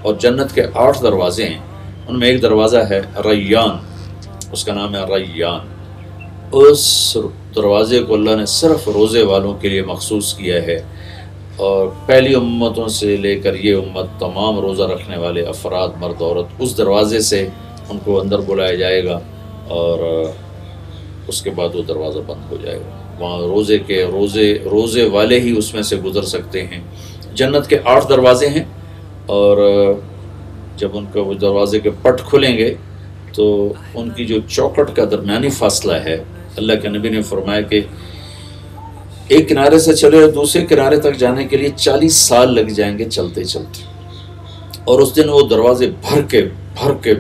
اور جنت کے 8 دروازے ہیں، ان میں ایک دروازہ ہے ریان، اس کا نام ہے ریان۔ اس دروازے کو اللہ نے صرف روزے والوں کے لیے مخصوص کیا ہے، اور پہلی امتوں سے لے کر یہ امت تمام روزہ رکھنے والے افراد مرد عورت اس دروازے سے ان کو اندر بلایا جائے گا، اور اس کے بعد وہ دروازہ بند ہو جائے گا۔ وہاں روزے والے ہی اس میں سے گزر سکتے ہیں۔ جنت کے 8 دروازے ہیں، اور جب ان کا وہ دروازے کے پٹ کھلیں گے تو ان کی جو چوکٹ کا درمیانی فاصلہ ہے، اللہ کے نبی نے فرمایا کہ ایک کنارے سے چلے اور دوسرے کنارے تک جانے کے لیے 40 سال لگ جائیں گے چلتے چلتے، اور اس دن وہ دروازے بھر کے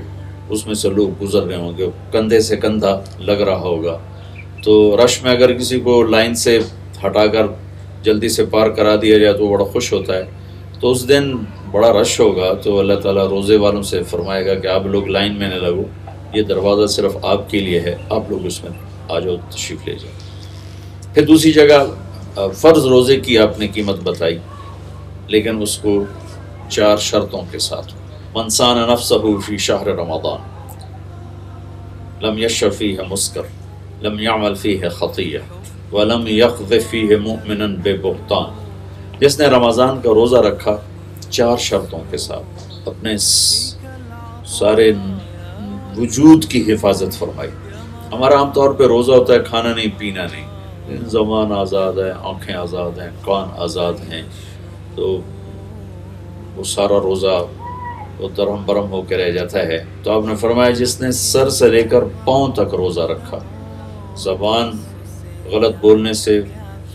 اس میں سے لوگ گزر رہے ہوں گے، کندھے سے کندھا لگ رہا ہوگا۔ تو رش میں اگر کسی کو لائن سے ہٹا کر جلدی سے پار کرا دیا جائے تو وہ بڑا خوش ہوتا ہے۔ تو اس دن بڑا رش ہوگا، تو اللہ تعالیٰ روزے والوں سے فرمائے گا کہ آپ لوگ لائن میں نہ لگو، یہ دروازہ صرف آپ کے لیے ہے، آپ لوگ اس میں آ جاؤ، تشریف لے جاؤ۔ پھر دوسری جگہ فرض روزے کی آپ نے قیمت بتائی، لیکن اس کو 4 شرطوں کے ساتھ۔ من صان نفسہ فی شہر رمضان لم یشرب فیہ مسکر لم یعمل فیہ خطیہ ولم یقذف فیہ مؤمنا ببہتان۔ جس نے رمضان کا روزہ رکھا 4 شرطوں کے ساتھ، اپنے سارے وجود کی حفاظت فرمائی۔ ہمارا عام طور پہ روزہ ہوتا ہے کھانا نہیں پینا نہیں، زبان آزاد ہے، آنکھیں آزاد ہیں، کان آزاد ہیں، تو وہ سارا روزہ وہ درہم برہم ہو کے رہ جاتا ہے۔ تو آپ نے فرمایا جس نے سر سے لے کر پاؤں تک روزہ رکھا، زبان غلط بولنے سے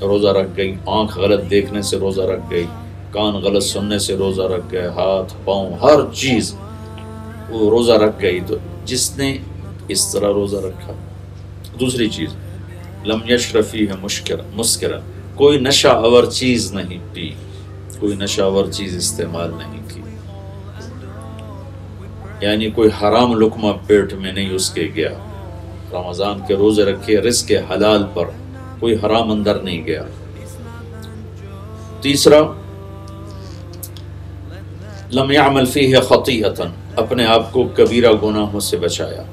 روزہ رکھ گئی، آنکھ غلط دیکھنے سے روزہ رکھ گئی، کان غلط سننے سے روزہ رکھ گئے، ہاتھ پاؤں ہر چیز وہ روزہ رکھ گئی، تو جس نے اس طرح روزہ رکھا۔ دوسری چیز لم یشرب فیہ مسکرا، کوئی نشہ آور چیز نہیں پی، کوئی نشہ آور چیز استعمال نہیں کی، یعنی کوئی حرام لقمہ پیٹ میں نہیں اس کے گیا۔ رمضان کے روزے رکھے رزق حلال پر، کوئی حرام اندر نہیں گیا۔ تیسرا لم یعمل فیہ خطیئۃ، اپنے آپ کو کبیرہ گناہوں سے بچایا،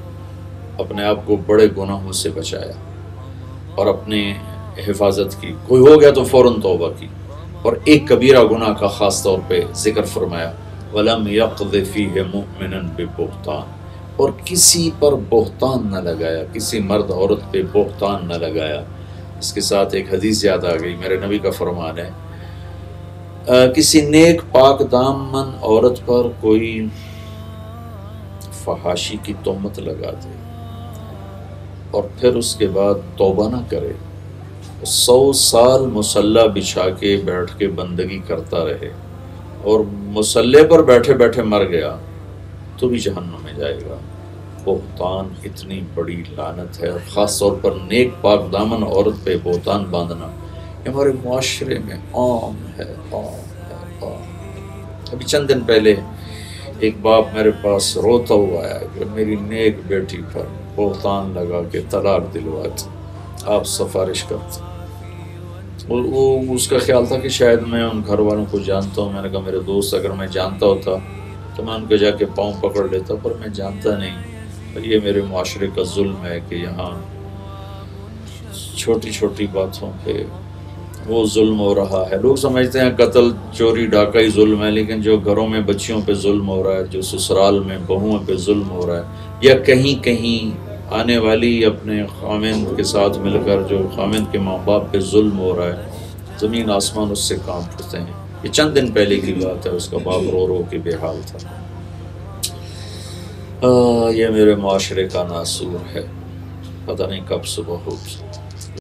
اپنے آپ کو بڑے گناہوں سے بچایا اور اپنے حفاظت کی۔ کوئی ہو گیا تو فوراً توبہ کی، اور ایک کبیرہ گناہ کا خاص طور پہ ذکر فرمایا، وَلَمْ يَقْذِفْ فِيهِ مُؤْمِنًا بِبُهْتَانٍ، اور کسی پر بہتان نہ لگایا، کسی مرد عورت پہ بہتان نہ لگایا۔ اس کے ساتھ ایک حدیث یاد آ گئی، میرے نبی کا فرمان ہے، کسی نیک پاک دامن عورت پر کوئی فحاشی کی تہمت لگا دے اور پھر اس کے بعد توبہ نہ کرے، 100 سال مصلی بچھا کے بیٹھ کے بندگی کرتا رہے اور مصلی پر بیٹھے بیٹھے مر گیا تو بھی جہنم میں جائے گا۔ بہتان اتنی بڑی لعنت ہے، اور خاص طور پر نیک پاک دامن عورت پہ بہتان باندھنا یہ ہمارے معاشرے میں عام ہے، عام ہے۔ ابھی چند دن پہلے ایک باپ میرے پاس روتا ہوا آیا کہ میری نیک بیٹی پر بہتان لگا کے طلاق دلواتے، آپ سفارش کرتے۔ وہ اس کا خیال تھا کہ شاید میں ان گھر والوں کو جانتا ہوں۔ میں نے کہا میرے دوست اگر میں جانتا ہوتا تو میں ان کے جا کے پاؤں پکڑ لیتا، پر میں جانتا نہیں۔ اور یہ میرے معاشرے کا ظلم ہے کہ یہاں چھوٹی چھوٹی باتوں پہ وہ ظلم ہو رہا ہے۔ لوگ سمجھتے ہیں قتل چوری ڈاکہ ہی ظلم ہے، لیکن جو گھروں میں بچیوں پہ ظلم ہو رہا ہے، جو سسرال میں بہوؤں پہ ظلم ہو رہا ہے، یا کہیں کہیں آنے والی اپنے خاوند کے ساتھ مل کر جو خاوند کے ماں باپ پہ ظلم ہو رہا ہے، زمین آسمان اس سے کام پھرتے ہیں۔ یہ چند دن پہلے کی بات ہے، اس کا باپ رو رو کے بے حال تھا۔ یہ میرے معاشرے کا ناسور ہے، پتہ نہیں کب صبح ہوگی۔